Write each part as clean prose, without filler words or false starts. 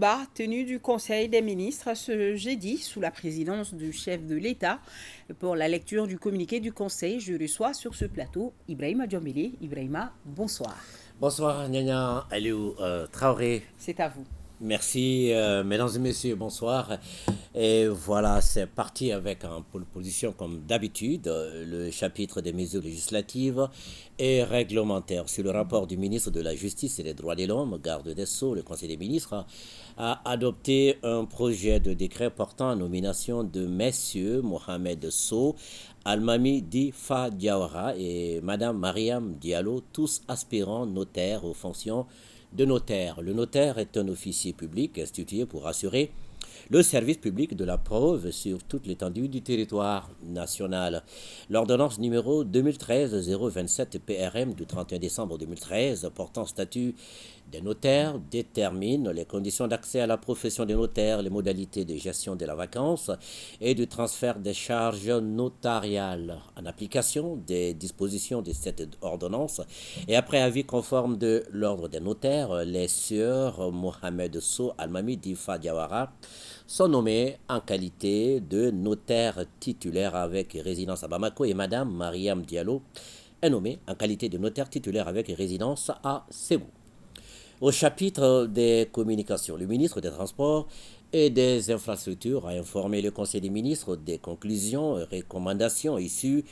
débat tenu du Conseil des ministres ce jeudi sous la présidence du chef de l'État. Pour la lecture du communiqué du Conseil, je reçois sur ce plateau Ibrahima Djambélé. Ibrahima, bonsoir. Bonsoir, Nyanya Aliou Traoré. C'est à vous. Merci, mesdames et messieurs, bonsoir. Et voilà, c'est parti avec en pole position, comme d'habitude, le chapitre des mesures législatives et réglementaires. Sur le rapport du ministre de la Justice et des Droits de l'Homme, garde des Sceaux, le Conseil des ministres a adopté un projet de décret portant la nomination de messieurs Mohamed Sow, Almami Difa Diawara et Madame Mariam Diallo, tous aspirants notaires aux fonctions de notaire. Le notaire est un officier public institué pour assurer le service public de la preuve sur toute l'étendue du territoire national. L'ordonnance numéro 2013-027 PRM du 31 décembre 2013 portant statut des notaires détermine les conditions d'accès à la profession des notaires, les modalités de gestion de la vacance et du transfert des charges notariales. En application des dispositions de cette ordonnance et après avis conforme de l'ordre des notaires, les sieurs Mohamed Sow Almami Difa Diawara sont nommés en qualité de notaire titulaire avec résidence à Bamako et Madame Mariam Diallo est nommée en qualité de notaire titulaire avec résidence à Ségou. Au chapitre des communications, le ministre des Transports et des Infrastructures a informé le Conseil des ministres des conclusions et recommandations issues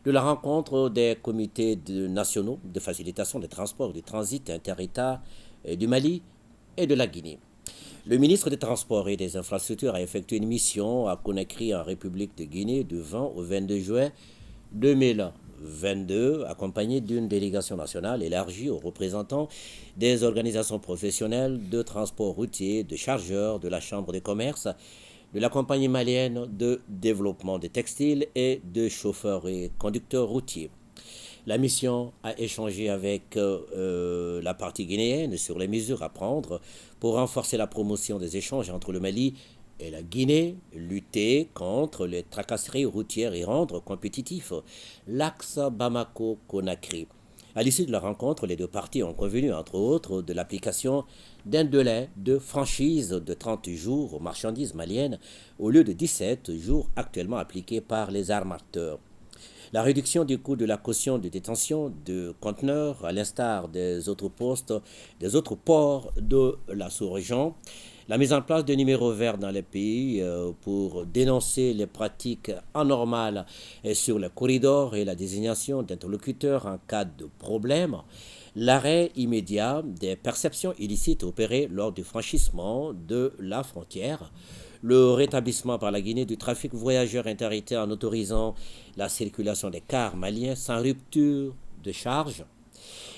de la rencontre des comités nationaux de facilitation des transports et du transit inter-État du Mali et de la Guinée. Le ministre des Transports et des Infrastructures a effectué une mission à Conakry en République de Guinée du 20 au 22 juin 2022, accompagné d'une délégation nationale élargie aux représentants des organisations professionnelles de transport routier, de chargeurs, de la Chambre de commerce, de la compagnie malienne de développement des textiles et de chauffeurs et conducteurs routiers. La mission a échangé avec la partie guinéenne sur les mesures à prendre pour renforcer la promotion des échanges entre le Mali et la Guinée, lutter contre les tracasseries routières et rendre compétitif l'axe Bamako-Conakry. À l'issue de la rencontre, les deux parties ont convenu, entre autres, de l'application d'un délai de franchise de 30 jours aux marchandises maliennes au lieu de 17 jours actuellement appliqués par les armateurs. La réduction du coût de la caution de détention de conteneurs, à l'instar des autres ports de la sous-région. La mise en place de numéros verts dans les pays pour dénoncer les pratiques anormales sur les corridors et la désignation d'interlocuteurs en cas de problème. L'arrêt immédiat des perceptions illicites opérées lors du franchissement de la frontière. Le rétablissement par la Guinée du trafic voyageurs inter-États en autorisant la circulation des cars maliens sans rupture de charge.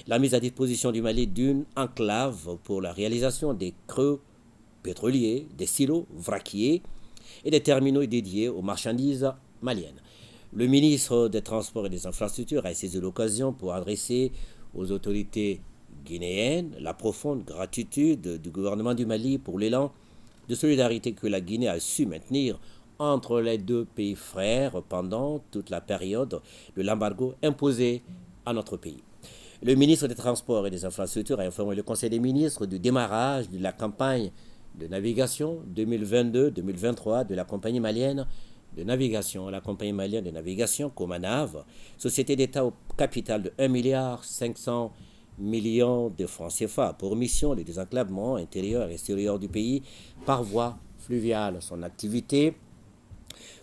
La mise à disposition du Mali d'une enclave pour la réalisation des creux pétroliers, des silos vraquiers et des terminaux dédiés aux marchandises maliennes. Le ministre des Transports et des Infrastructures a saisi l'occasion pour adresser aux autorités guinéennes la profonde gratitude du gouvernement du Mali pour l'élan de solidarité que la Guinée a su maintenir entre les deux pays frères pendant toute la période de l'embargo imposé à notre pays. Le ministre des Transports et des Infrastructures a informé le Conseil des ministres du démarrage de la campagne de navigation 2022-2023 de la compagnie malienne de navigation, Comanav, société d'État au capital de 1,5 milliard de francs CFA pour mission le désenclavement intérieur et extérieur du pays par voie fluviale. Son activité,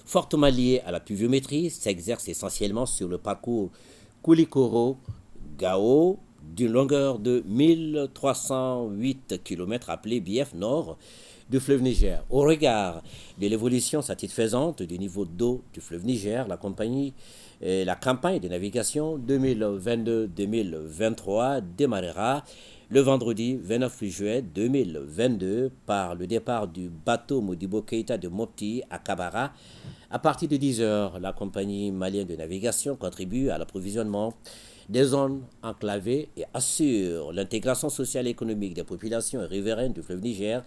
fortement liée à la pluviométrie, s'exerce essentiellement sur le parcours Koulikoro-Gao d'une longueur de 1308 km appelé BF Nord du fleuve Niger. Au regard de l'évolution satisfaisante du niveau d'eau du fleuve Niger, la campagne de navigation 2022-2023 démarrera le vendredi 29 juillet 2022 par le départ du bateau Modibo Keïta de Mopti à Kabara. À partir de 10 heures, la compagnie malienne de navigation contribue à l'approvisionnement des zones enclavées et assure l'intégration sociale et économique des populations riveraines du fleuve Niger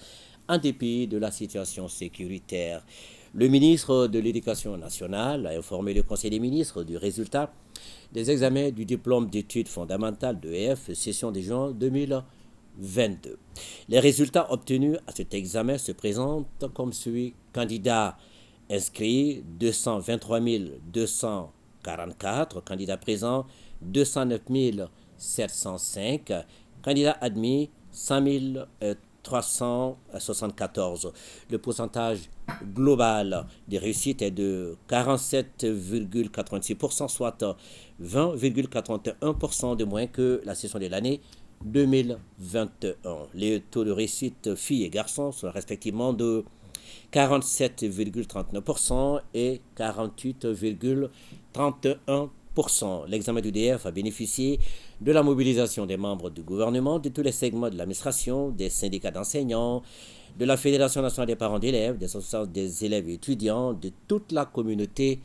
en dépit de la situation sécuritaire. Le ministre de l'Éducation nationale a informé le Conseil des ministres du résultat des examens du diplôme d'études fondamentales de EF, session de juin 2022. 2022. Les résultats obtenus à cet examen se présentent comme suit. Candidat inscrit 223 244, candidat présent 209 705, candidat admis 100 374. Le pourcentage global des réussites est de 47,86%, soit 20,81% de moins que la session de l'année 2021. Les taux de réussite filles et garçons sont respectivement de 47,39% et 48,31%. L'examen du DF a bénéficié de la mobilisation des membres du gouvernement, de tous les segments de l'administration, des syndicats d'enseignants, de la Fédération nationale des parents d'élèves, des associations des élèves et étudiants, de toute la communauté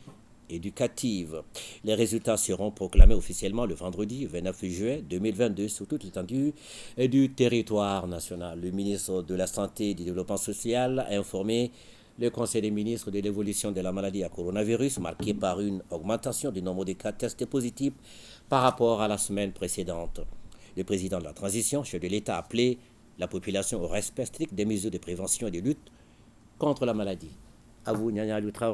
éducative. Les résultats seront proclamés officiellement le vendredi 29 juillet 2022 sur toute l'étendue du territoire national. Le ministre de la Santé et du Développement social a informé le Conseil des ministres de l'évolution de la maladie à coronavirus, marquée par une augmentation du nombre de cas testés positifs par rapport à la semaine précédente. Le président de la transition, chef de l'État, a appelé la population au respect strict des mesures de prévention et de lutte contre la maladie. À vous, Nyanya Lutra.